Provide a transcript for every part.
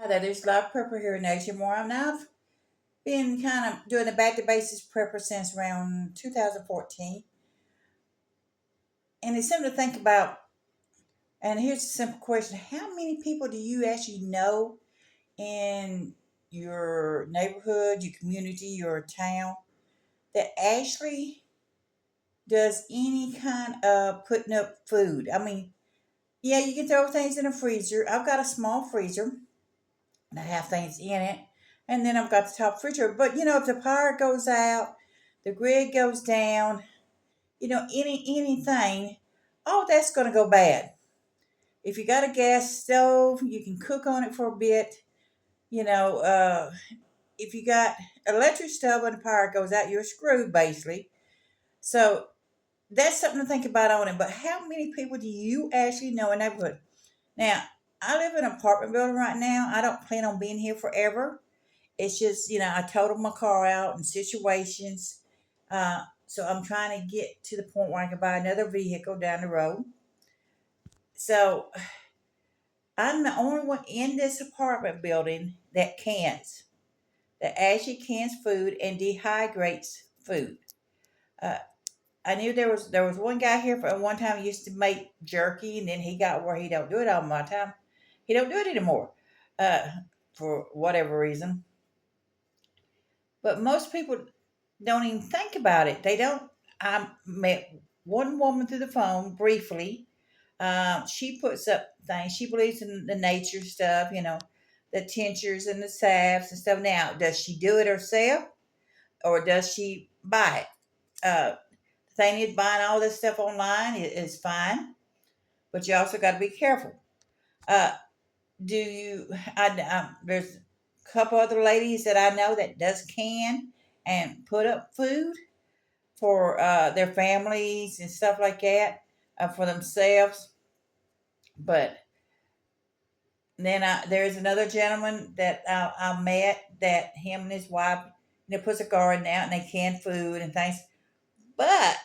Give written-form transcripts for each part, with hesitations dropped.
Hello, there's Love Prepper here in Nationmore. I've been kind of doing a back to basics prepper since around 2014. And it's something to think about. And here's a simple question: how many people do you actually know in your neighborhood, your community, your town that actually does any kind of putting up food? I mean, yeah, you can throw things in a freezer. I've got a small freezer and I have things in it. And then I've got the top refrigerator. But if the power goes out, the grid goes down, anything, all that's gonna go bad. If you got a gas stove, you can cook on it for a bit. You know, uh, if you got electric stove and the power goes out, you're screwed basically. So that's something to think about on it. But how many people do you actually know in that neighborhood? Now, I live in an apartment building right now. I don't plan on being here forever. It's just, I totaled my car out in situations. So I'm trying to get to the point where I can buy another vehicle down the road. So I'm the only one in this apartment building that actually cans food and dehydrates food. Uh, I knew there was one guy here for one time he used to make jerky, and then he got where he don't do it all my time. He don't do it anymore, uh, for whatever reason. But most people don't even think about it. They don't. I met one woman through the phone briefly. She puts up things. She believes in the nature stuff, the tinctures and the salves and stuff. Now, does she do it herself or does she buy it? The thing is, buying all this stuff online is fine, but you also got to be careful. Uh, do you? There's a couple other ladies that I know that does can and put up food for their families and stuff like that, for themselves. But then there's another gentleman that I met that him and his wife, puts a garden out and they can food and things. But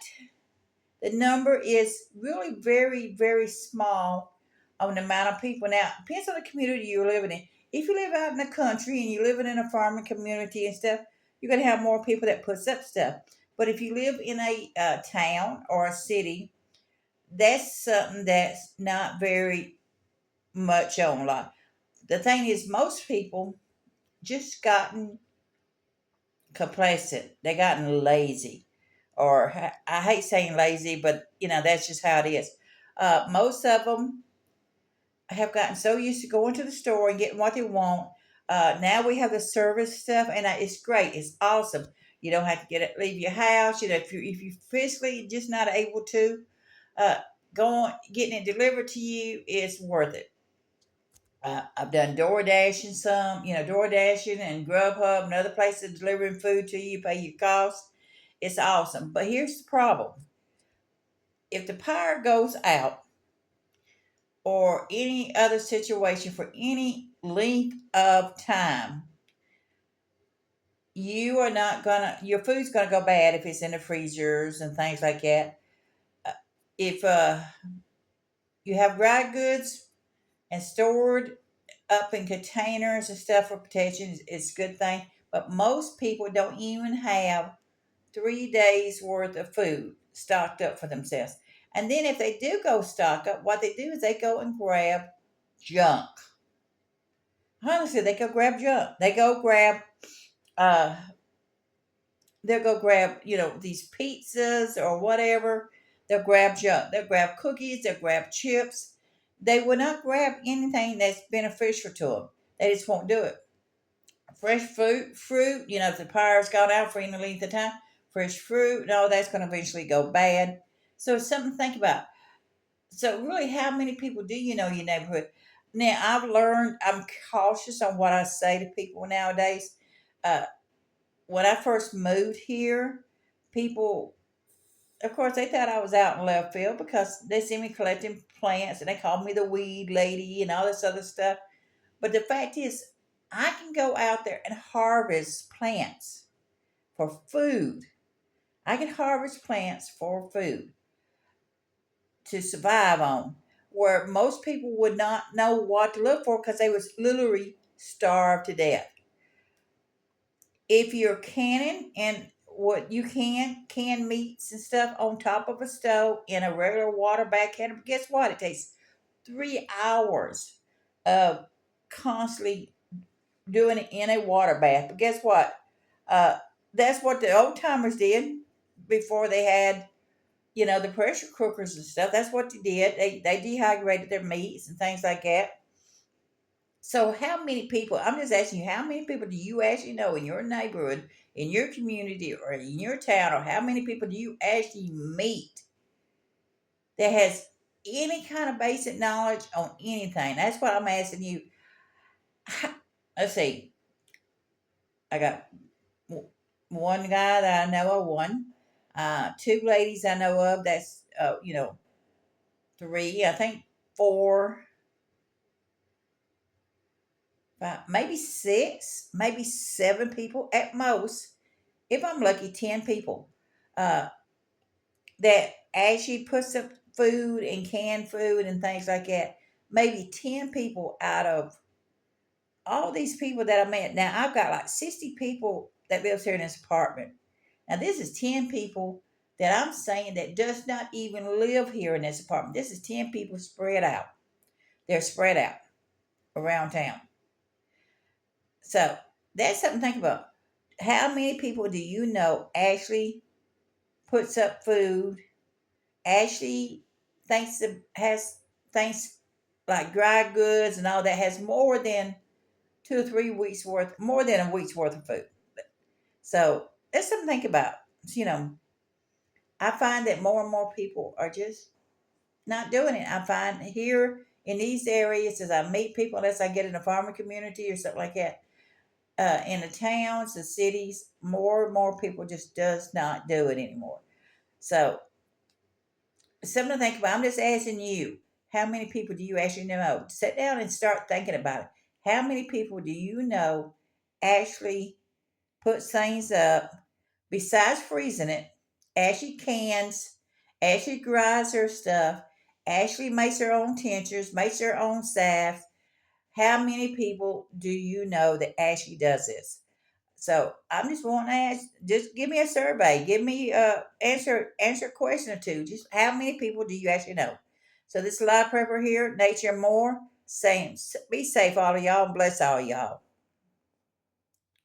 the number is really very, very small on the amount of people. Now, it depends on the community you're living in. If you live out in the country and you're living in a farming community and stuff, you're going to have more people that puts up stuff. But if you live in a town or a city, that's something that's not very much on. Like, the thing is, most people just gotten complacent. They gotten lazy, or I hate saying lazy, but that's just how it is. Most of them have gotten so used to going to the store and getting what they want. Now we have the service stuff, and it's great. It's awesome. You don't have to leave your house. If you physically just not able to, uh, going getting it delivered to you is worth it. I've done DoorDash and some, DoorDashing and Grubhub and other places delivering food to you, pay your costs. It's awesome. But here's the problem: if the power goes out or any other situation for any length of time, your food's gonna go bad if it's in the freezers and things like that. If you have dry goods and stored up in containers and stuff for protection, it's a good thing. But most people don't even have 3 days worth of food stocked up for themselves. And then if they do go stock up, what they do is they go and grab junk. Honestly, they go grab junk. Uh they'll go grab, these pizzas or whatever. They'll grab junk. They'll grab cookies, they'll grab chips. They will not grab anything that's beneficial to them. They just won't do it. Fresh fruit, if the power's gone out for any length of time, fresh fruit and all that's going to eventually go bad. So it's something to think about. So really, how many people do you know in your neighborhood? Now, I've learned I'm cautious on what I say to people nowadays. Uh, when I first moved here, people, of course, they thought I was out in left field because they see me collecting plants and they called me the weed lady and all this other stuff. But the fact is, I can go out there and harvest plants for food. I can harvest plants for food to survive on, where most people would not know what to look for because they was literally starve to death. If you're canning and what you can meats and stuff on top of a stove in a regular water bath canner, guess what? It takes 3 hours of constantly doing it in a water bath. But guess what? Uh, that's what the old timers did before they had, the pressure cookers and stuff. That's what they did. They dehydrated their meats and things like that. So, how many people? I'm just asking you, how many people do you actually know in your neighborhood, in your community, or in your town, or how many people do you actually meet that has any kind of basic knowledge on anything? That's what I'm asking you. Let's see. I got one guy that I know of, two ladies I know of. That's three. I think four, five, maybe six, maybe seven people at most. If I'm lucky, 10 people uh, that actually puts up food and canned food and things like that. Maybe 10 people out of all these people that I met. Now I've got like 60 people that lives here in this apartment. Now this is 10 people that I'm saying that does not even live here in this apartment. This is 10 people spread out. They're spread out around town. So that's something to think about. How many people do you know actually puts up food, actually has things like dry goods and all that, has more than 2 or 3 weeks worth, more than a week's worth of food? So that's something to think about. You know, I find that more and more people are just not doing it. I find here in these areas, as I meet people, unless I get in a farming community or something like that, in the towns, the cities, more and more people just does not do it anymore. So something to think about. I'm just asking you, how many people do you actually know? Sit down and start thinking about it. How many people do you know actually puts things up besides freezing it, actually cans, actually dries their stuff, actually makes their own tinctures, makes their own salve? How many people do you know that actually does this? So I'm just wanting to ask, just give me a survey, give me answer a question or two. Just how many people do you actually know? So this is Live Prepper here, Nature More, saying be safe all of y'all and bless all y'all.